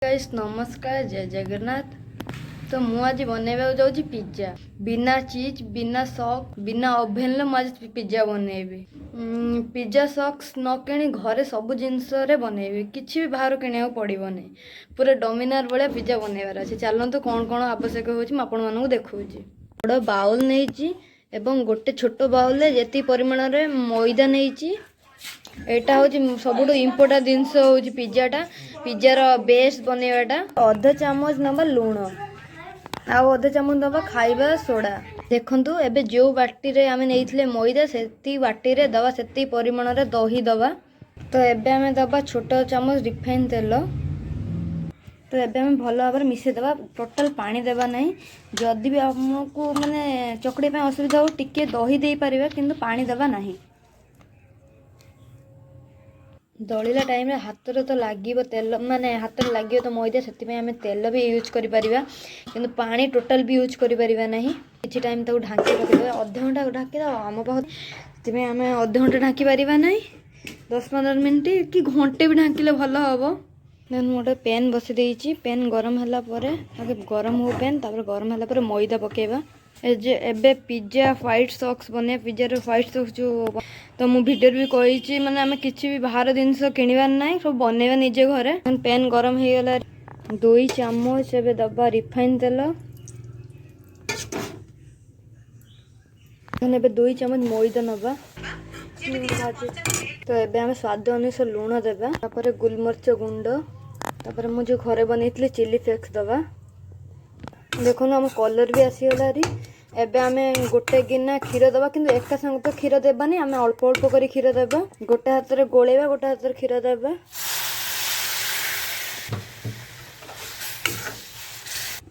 Guys नमस्कार जय जगन्नाथ। तो मु आज बनैबा जाऊँ पिज्जा बिना चीज बिना सॉस बिना ओभेन मु आज पिज्जा बनैबी। पिज्जा सॉस न किणी घरे सब जिनस बनैबी, किसी भी बाहर किणा पड़ोनी। पूरा डोमिनार भाया पिज्जा बनैबार अच्छे। चलतु कौन कौन आवश्यक हो देखा बड़ बाउल नहीं एवं गोटे छोट बाउल जी परिमाण मैदा नहीं। एटा हूँ सब इम्पोर्टाट जिनस हूँ पिज्जाटा। पिज्जार बेस बनैबाटा अधा चामच नवा लुण आउ अधा चामच दबा खाइबा सोडा। देखंतु एबे जो बाटी रे आमे नेइथिले मैदा सेती बाटी रे दबा सेती परिमाण रे दही दबा। तो एबे आमे दबा छोट चामच रिफाइन तेल। तो एबे आमे भल भाव मिसई दबा, टोटल पानी देबा नहीं। जदि भी हमको माने चकड़ी पे असुविधा हो टिके दही दे परिबा, किंतु पानी देबा नहीं। दलिला टाइम रे हाथ रे तो लागिबो तेल, माने हाथ रे लागिबो तो मैदा, सेति पे हमें तेल भी यूज करि परिबा, किंतु पानी टोटल भी यूज करि परिबा नहीं। किछि टाइम तक ढांकी रखिबा, आधा घंटा ढांकी दबा। हम पाख सेति पे हमें आधा घंटा ढांकी परिबा नहीं, 10-15 मिनिट कि घंटे भी ढांकिले भल हबो। देन गोटे पैन बसि देइछि। पैन गरम होला परे आगे गरम हो पैन, तापर गरम होला परे मैदा पकेबा। एबे पिज्जा व्हाइट सॉस बने, पिज्जार व्हाइट सॉस जो तो मु भिडियो भी कही माने आमे किछि भी बाहर जिनस किणवार ना, सब बनैबा निजे घरे। पैन गरम हो गला 2 चामच एबे दबा रिफाइन तेल। एबे 2 चामच मैदा नबा। तो एबे आमे स्वाद अनुसार लूण देबा, तापर गुलमर्च गुंड, तापर मु जो घरे बनैथिले चिली फ्लेक्स दबा। देखो हम कलर भी आसीगलारी। एबे आमे गोटे गिना क्षीर दबा, किंतु एका संग तो क्षीर देबानी, आमे अल्प अल्प करी क्षीर देबा। गोटे हाथ रे गोलेबा, गोटे हाथ रे क्षीर देबा।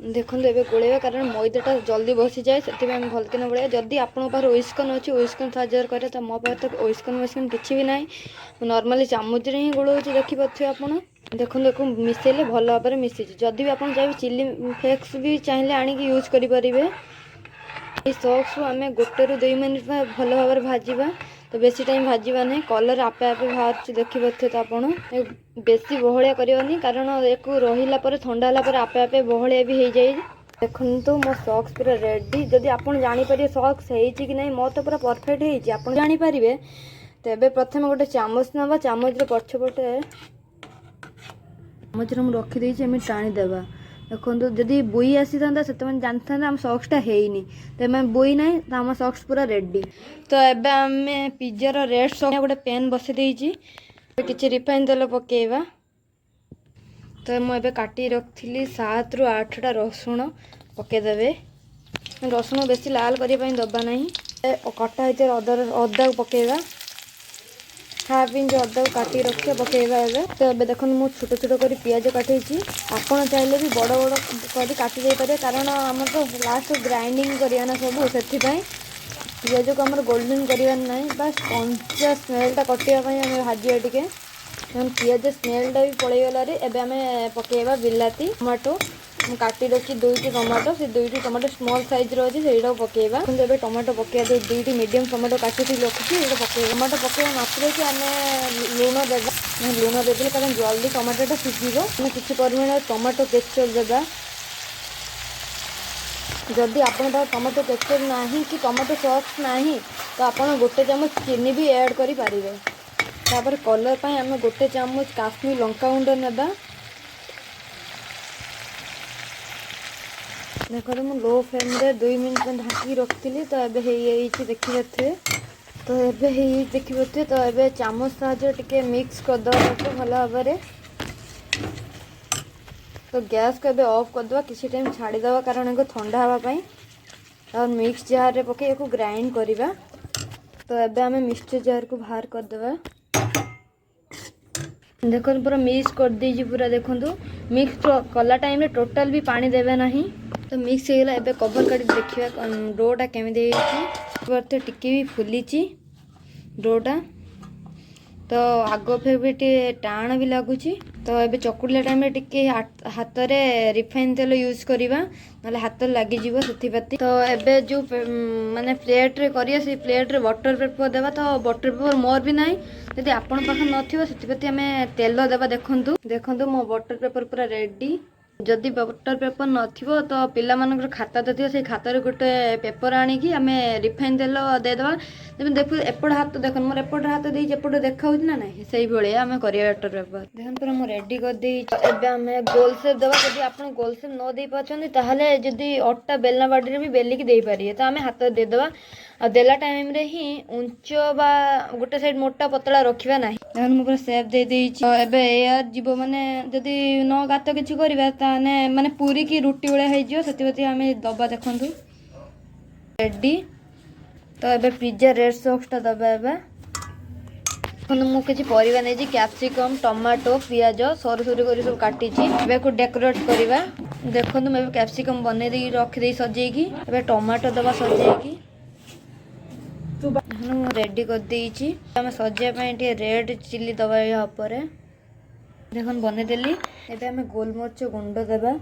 देखो एबे गोलेबा, कारण मैदाटा जल्दी बसी जाए, सेति आमे भलकिना गोलेबा। जदि आपन पार व्हिस्कन अछि, व्हिस्कन साहाय्य करे, त मो पास तो व्हिस्कन किछि भी नाही। नॉर्मली चामच रे ही गोलोछि, देखि पथि आपन। देखो मिसेले भल भाव मिसी। जदि भी आपन चाहिए चिली फ्लेक्स भी चाहिए आनिक यूज करि परिबे। ये सॉस आमे 1 ରୁ 2 मिनिट भल भाव भाजवा। तो बेसी टाइम भाजवा नहीं, कलर आपे आपे बाहर देखि पथे। तो आपन बेसी बहलिया करनी, कारण एक रहिला परे ठंडा होला परे आपे आपे बहलिया भी हो जाए। देखंतु मो सॉस पूरा रेडी। जदि आपन जानि परिबे सॉस हेइछि कि नहीं, मो तो पूरा परफेक्ट हेइछि, आपन जानि परिबे। तो एबे प्रथम गोटे चामच नबा, चामच रे पछपटे चामच रे मु रखि देइछि, एमे टाणी देबा। देखो जदि बुई आसी था से जानता आम सॉक्सटा हैनी, तो एम बुई ना तो आम सॉक्स पूरा रेडी। तो एबे आमे पिज्जार रेड सॉस गोटे पैन बसई देइछि, किछि रिफाइन तेल पकेइबा। तो मुझे काटी रखी 7 ରୁ 8टा रसुण पकेदेवे। रसुण बेसी लाल करने दबा नहीं। कटा होते अदा पकेइबा, हाफ इंच अदा काटी रखिए पकेइबा एबे। तो एबे देखो मु छोट छोट कर पियाज काटी। आपन चाहिए भी बड़ बड़ कर काटी दे पारे, कारण आम तो लास्ट ग्राइंडिंग करिया ना सब, से पियाज को आमर गोल्डन करवार ना, बस कंचा स्मेलटा कटापी आम भाजा टे। पियाज स्मेलटा भी पलि गलारे एबे आमे पकेइबा बिलाती टमाटो। काटी रखी 2टी टमाटो, से 2टी टमाटो स्मॉल साइज रो अछि, सेटा पकेइबा। किंतु एबे टमाटो पकेइबा, 2टी मीडियम टमाटो काटी रखी एटा पकेइबा। टमाटो पकेइबा मात्र कि आमे लूण देबा। लूण देबे कारण जल्दी टमाटोटा सिझिबो। आमे किछि परिमाण टमाटो केचप देबा। जदि आपन पास टमाटो केचप नाही कि टमाटो सॉस नाही, तो आपन गोटे चामच चीनी भी ऐड करि पारिबे। तापर कलर पाई आमे गोटे चामच काश्मीर लंका गुंड नेबा। देखो तो लो फ्लेम रे 2 मिनिट ढांकी रखी। तो एबे देखी पारे। तो एबे देखी पारे। तो एबे चामच साहाଯ୍य टिके मिक्स कर दबा भल भाव। तो गैस को एबे ऑफ कर दबा, किसी टाइम छाड़ी दबा, कारण इनको ठंडा हवा पाई। और मिक्स जार रे पके एको ग्राइंड करिबा। तो एबे हमें मिक्सचर जार को बाहर कर दबा। देखो पूरा मिक्स कर दीजिए पूरा। देखो मिक्स कला टाइम रे टोटल भी पानी देबे नहीं। तो मिक्स हो गला। एबे कवर काटी देखिबा डोटा केमे देइछि। टिके भी फुलीछि डोटा। तो आग फे भी टाण भी लगुच। तो ये चकुड़िया टाइम टे हाथ में रिफाइन तेल यूज करवा ना हाथ लग से। तो एबे जो माने प्लेट रे करिया से प्लेट रे बटर पेपर देवा। तो बटर पेपर मोर भी नहीं जदि आपण पाखे नथि आम तेल देवा। देखंतु देखंतु मो बटर पेपर पूरा रेडी। जदि बटर पेपर नथिबो तो पिला मानकर खाता तो से खाता रे गोटे पेपर आनिकी आम रिफाइन तेल देदेबा। जब देखो एपट हाथ देख मोर एपट हाथ दे एपट देखा ना ना से भाई आम करिया बटर पेपर। देखो पूरा मुझे रेडी कर दी। एबे आम गोल सेप देवा। जदि आप गोल सेप न दे पाछन ताहले जदि अट्टा बेलना बाड़ी रे भी बेलिक दे पारिए। तो आम हाथ देदेबा। आ देला टाइम रे ही उंच बा गोटे साइड मोटा पतला रखिबा नाही। देखन मु पूरा सेप दे देइछि। एबे एयर जीवो माने जदि न गात किछि करबा ताने माने पूरी की रुटी उळे हे जियो सेति आमे दबा। देखंतु रेडी। तो एबे पिज्जा रेड सॉस ता दबा। एबे देखंतु मु किछि परिबा नै जी कैप्सिकम टमाटो पियाज सरू सरू करी सब काटी छि। एबे को डेकोरेट करबा। देखंतु मैं कैप्सिकम बने दे रख दे सजे की। एबे टमाटो दबा सजे की रेडी कर देइछि। हम सजिया ପାଇଁ ଟିକେ रेड चिली दबा या ऊपर। देखन बने देली। एबे हम गोलमरिच गुंड देबा।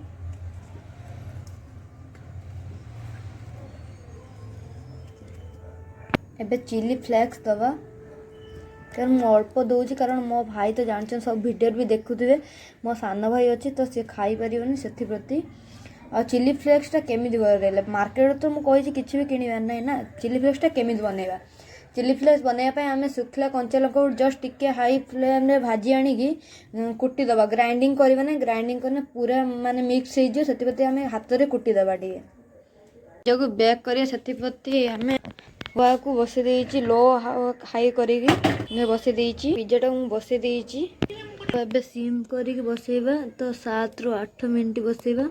एबे चिली फ्लेक्स दबा। कारण मु अल्प दउछि कारण मो भाई तो जानछन सब वीडियो भी देखुथिबे। मो सान भाई अछि तो से खाई परिबनी सेथि प्रति। और चिली फ्लेक्स टा केमिति बनेले मार्केट तो मु कहि किछि भी किनिबार नै ना। चिली फ्लेक्स टा केमिति बनेबा। चिली फ्लेक्स बनाया आम सुखला कंचा लंका जस्ट टिके हाई फ्लेम रे भाजी आनिकी कुटी दबा। ग्राइंडिंग करबा ना ग्राइंडिंग करने पूरा माने मिक्स हो जो से आम हाथ में कुटी दबा। टे जो बेक करिया से आम हुआ को बसई देइछि लो हाई करिकी बसई देइछि। पिज्जा मु बसई देइछि। तो एबे सिम करिकी बसैबा। तो 7 ରୁ 8 मिनिट बसैबा।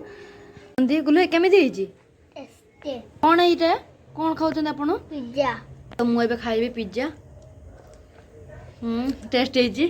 दी गुले केमिति हिची कोन एटा कोन खाउछन आपण पिज्जा। तो मु एबे खाइबे पिज्जा। Test hazy.